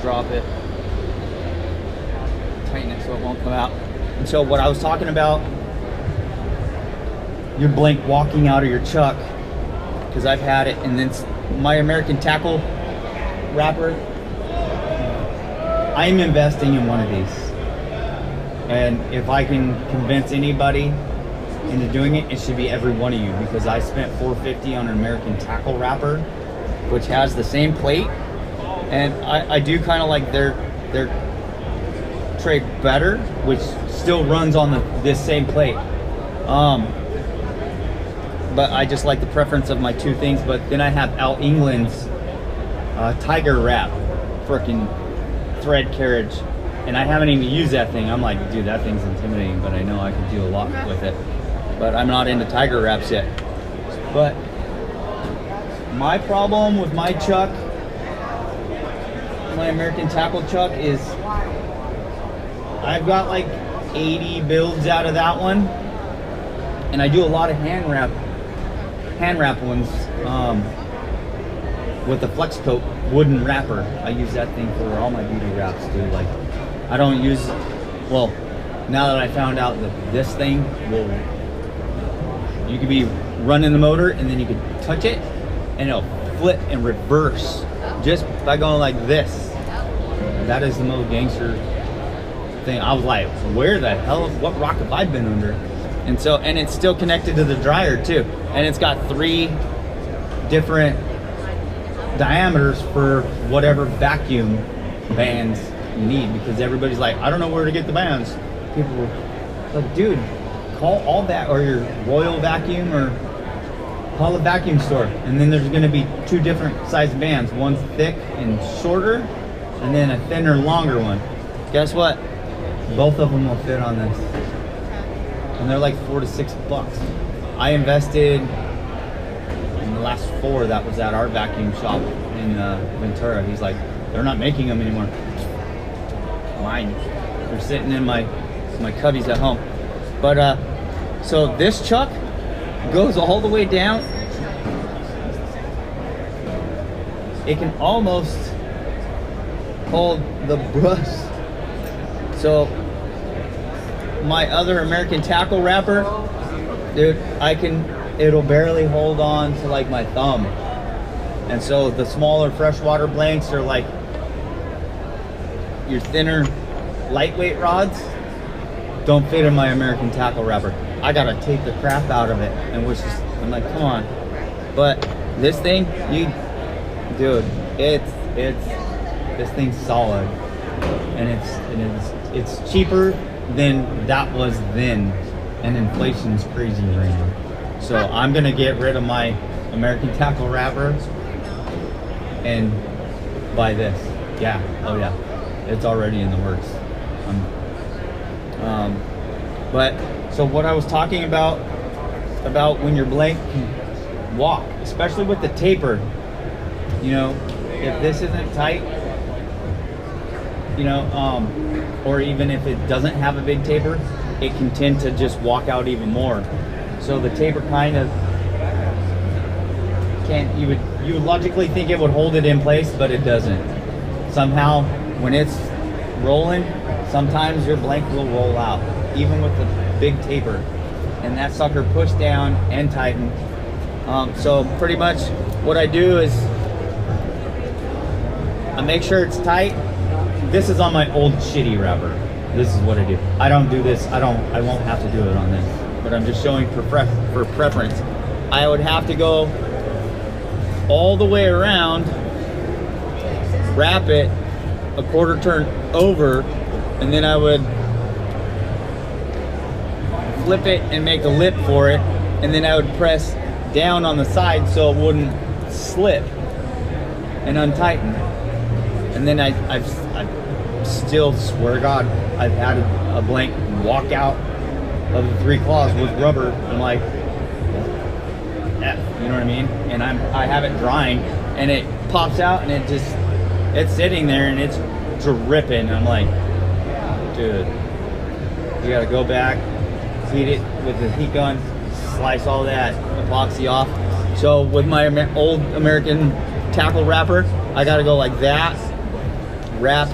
drop it, tighten it so it won't come out. And so what I was talking about, your blank walking out of your chuck, because I've had it, and then my American tackle wrapper, I'm investing in one of these. And if I can convince anybody into doing it, it should be every one of you, because I spent $450 on an American tackle wrapper, which has the same plate, and I do kind of like their trade better, which still runs on this same plate. But I just like the preference of my two things. But then I have Al England's Tiger Wrap, freaking thread carriage, and I haven't even used that thing. I'm like, dude, that thing's intimidating, but I know I can do a lot with it. But I'm not into Tiger Wraps yet. But my problem with my chuck, my American tackle chuck, is I've got like 80 builds out of that one, and I do a lot of hand wrap ones with the flex coat wooden wrapper. I use that thing for all my beauty wraps, dude. Like, I don't use, well, now that I found out that this thing will, you could be running the motor and then you could touch it and it'll flip and reverse just by going like this. That is the most gangster thing. I was like, where the hell, what rock have I been under? And so, and it's still connected to the dryer too. And it's got 3 different diameters for whatever vacuum bands you need, because everybody's like, I don't know where to get the bands. People were like, dude, call all that, or your Royal Vacuum, or call a vacuum store. And then there's gonna be 2 different size bands. One's thick and shorter, and then a thinner, longer one. Guess what? Both of them will fit on this. And they're like $4 to $6. I invested in the last 4 that was at our vacuum shop in Ventura. He's like, they're not making them anymore. Mine. They're sitting in my cubbies at home. But so this chuck goes all the way down. It can almost hold the brush. So my other American tackle wrapper, dude, it'll barely hold on to like my thumb. And so the smaller freshwater blanks are like your thinner, lightweight rods, don't fit in my American tackle wrapper. I gotta take the crap out of it, and I'm like, come on. But this thing, dude, this thing's solid, and it's cheaper than that was then, and inflation's crazy right now. So I'm gonna get rid of my American tackle wrapper and buy this. Yeah, oh yeah, it's already in the works. But so what I was talking about when your blank can walk, especially with the taper, you know, if this isn't tight, you know, or even if it doesn't have a big taper, it can tend to just walk out even more. So the taper kind of you would logically think it would hold it in place, but it doesn't. Somehow when it's rolling, sometimes your blank will roll out, even with the big taper, and that sucker push down and tighten. So pretty much what I do is I make sure it's tight. This is on my old shitty wrapper. This is what I do. I don't do this. I won't have to do it on this, but I'm just showing for preference. I would have to go all the way around, wrap it a quarter turn over, and then I would flip it and make a lip for it, and then I would press down on the side so it wouldn't slip and untighten. And then I still, swear to God, I've had a blank walk out of the 3 claws with rubber. I'm like, F, you know what I mean? And I have it drying, and it pops out, and it's sitting there, and it's dripping. I'm like, dude, you gotta go back, heat it with the heat gun, slice all that epoxy off. So with my old American tackle wrapper, I gotta go like that, wrap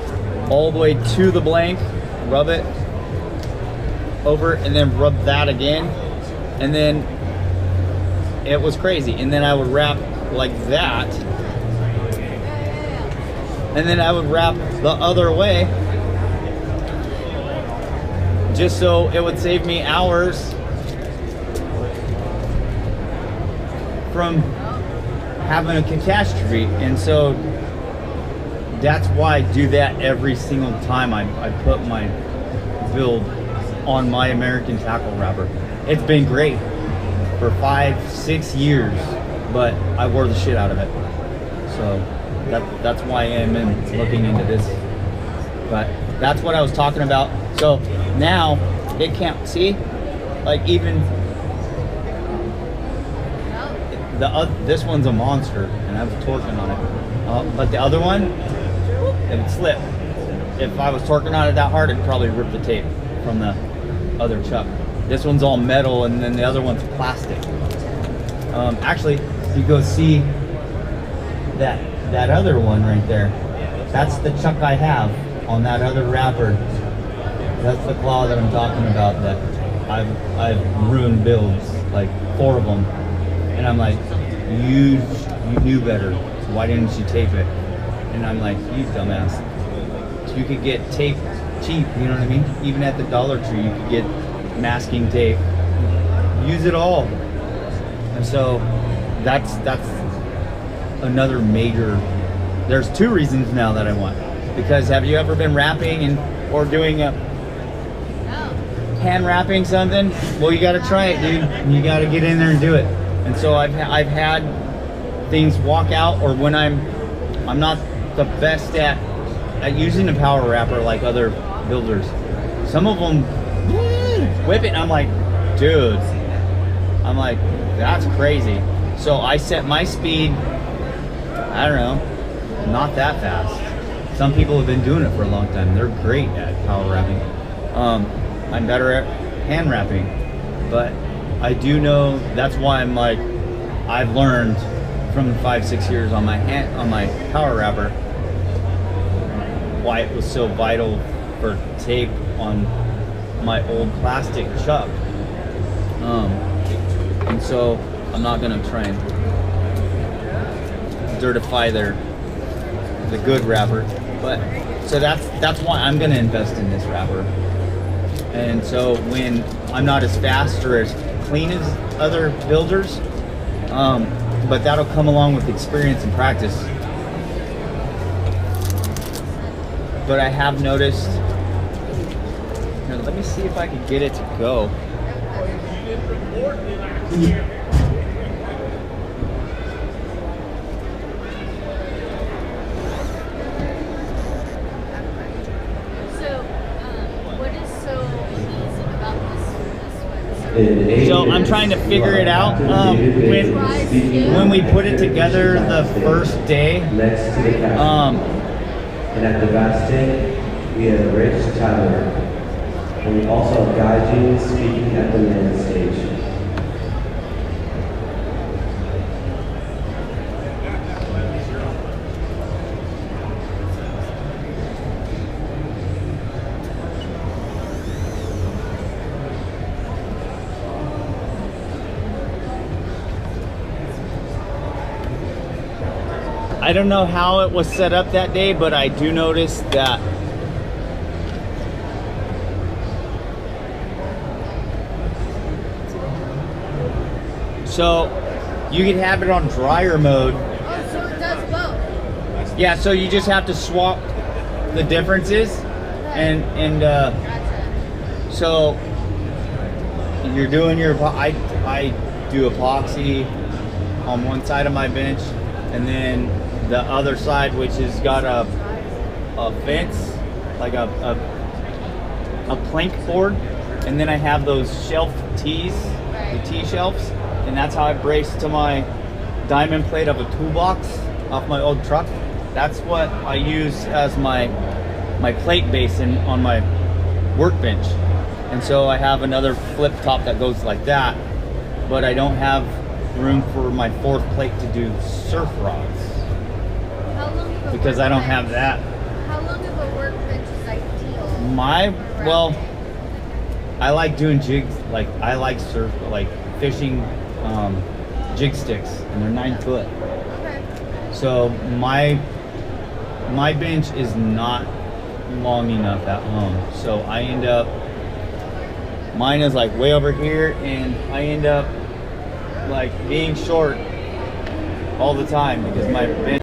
all the way to the blank, rub it over, and then rub that again, and then it was crazy. And then I would wrap like that, and then I would wrap the other way, just so it would save me hours from having a catastrophe. And so that's why I do that every single time I put my build on my American tackle wrapper. It's been great for 5-6 years, but I wore the shit out of it. So that's why I'm looking into this. But that's what I was talking about. So now it can't see, like even this one's a monster, and I was torquing on it. But the other one, it would slip. If I was torquing on it that hard, it'd probably rip the tape from the other chuck. This one's all metal, and then the other one's plastic. Actually, you go see that other one right there. That's the chuck I have on that other wrapper. That's the claw that I'm talking about, that I've ruined builds, like 4 of them. And I'm like, you knew better. Why didn't you tape it? And I'm like, you dumbass. You could get tape cheap, you know what I mean? Even at the Dollar Tree, you could get masking tape. Use it all. And so that's another major. There's 2 reasons now that I want. Because have you ever been wrapping or doing a hand wrapping something? Well, you got to try it, dude. You got to get in there and do it. And so I've had things walk out, or when I'm not the best at using a power wrapper like other builders. Some of them whip it, and I'm like, dude, that's crazy. So I set my speed, I don't know, not that fast. Some people have been doing it for a long time. They're great at power wrapping. I'm better at hand wrapping, but I do know that's why I'm like, I've learned from the 5-6 years on my power wrapper why it was so vital for tape on my old plastic chuck. And so I'm not gonna try and dirtify the good wrapper, but so that's why I'm gonna invest in this wrapper. And so when I'm not as fast or as clean as other builders, but that'll come along with experience and practice. But I have noticed, here, let me see if I can get it to go. So I'm trying to figure it out. When we put it together the first day, and at the Batson, we have Rich Tyler, and we also have Gaijin speaking at the main stage. I don't know how it was set up that day, but I do notice that so you can have it on dryer mode. Oh, so it does both. Yeah, so you just have to swap the differences, and so you're doing your, I do epoxy on one side of my bench, and then the other side, which has got a fence, like a plank board, and then I have those shelf tees, the T shelves, and that's how I brace to my diamond plate of a toolbox off my old truck. That's what I use as my plate basin on my workbench. And so I have another flip top that goes like that, but I don't have room for my 4th plate to do surf rods. How long ago because I don't have that. How long Well, I like doing jigs. Like I like fishing jig sticks, and they're 9 foot. Okay. So my bench is not long enough at home. So I end up, mine is like way over here, and I end up like being short all the time because my bench